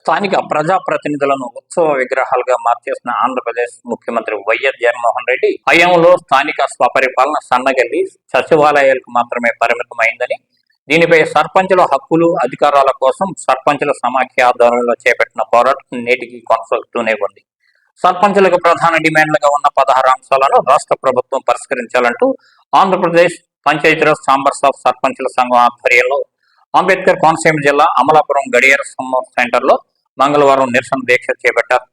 స్థానిక ప్రజాప్రతినిధులను ఉత్సవ విగ్రహాలుగా మార్చేసిన ఆంధ్రప్రదేశ్ ముఖ్యమంత్రి వైఎస్ జగన్మోహన్ రెడ్డి హయాంలో స్థానిక స్వపరిపాలన సన్నగిల్లి సచివాలయాలకు మాత్రమే పరిమితమైందని, దీనిపై సర్పంచుల హక్కులు అధికారాల కోసం సర్పంచుల సమాఖ్య ఆధ్వర్యంలో చేపట్టిన పోరాటం నేటికి కొనసాగుతూనే ఉంది. సర్పంచులకు ప్రధాన డిమాండ్లుగా ఉన్న 16 అంశాలను రాష్ట్ర ప్రభుత్వం పరిష్కరించాలంటూ ఆంధ్రప్రదేశ్ పంచాయతీరాజ్ ఛాంబర్స్ ఆఫ్ సర్పంచుల సంఘం ఆధ్వర్యంలో అంబేద్కర్ కోనసీమ జిల్లా అమలాపురం గడియార సెంటర్లో మంగళవారం నిరసన దీక్ష చేపట్టారు.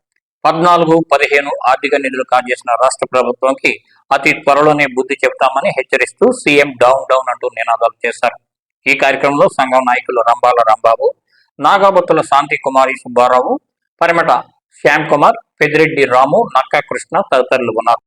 14-15 ఆర్థిక నిధులు కాజేసిన రాష్ట్ర ప్రభుత్వానికి అతి త్వరలోనే బుద్ధి చెబుతామని హెచ్చరిస్తూ సీఎం డౌన్ డౌన్ అంటూ నినాదాలు చేశారు. ఈ కార్యక్రమంలో సంఘం నాయకులు రంబాల రాంబాబు, నాగాబత్తుల శాంతి కుమారి సుబ్బారావు, పరిమట శ్యామ్ కుమార్, పెద్దిరెడ్డి రాము, నక్కా కృష్ణ తదితరులు ఉన్నారు.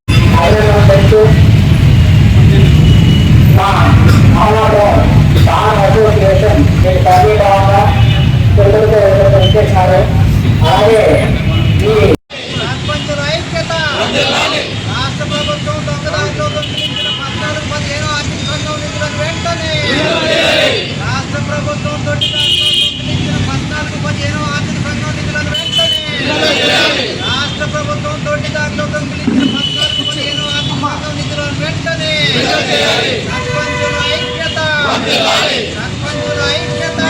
రాష్ట్ర ప్రభుత్వం దొంగదారిలో దొంగిలించిన 14-15 ఆర్థిక సంఘం నిధులను వెంటనే, రాష్ట్ర ప్రభుత్వం దొంగిలించిన 14-15 ఆర్థిక సంఘం నిధులను వెంటనే, రాష్ట్ర ప్రభుత్వం దొంగిదారిలో దొంగిలించిన 14-15 ఆర్థిక సంఘం నిధులను వెంటనే, సర్పంచుల ఐక్యత, సర్పంచుల ఐక్యత.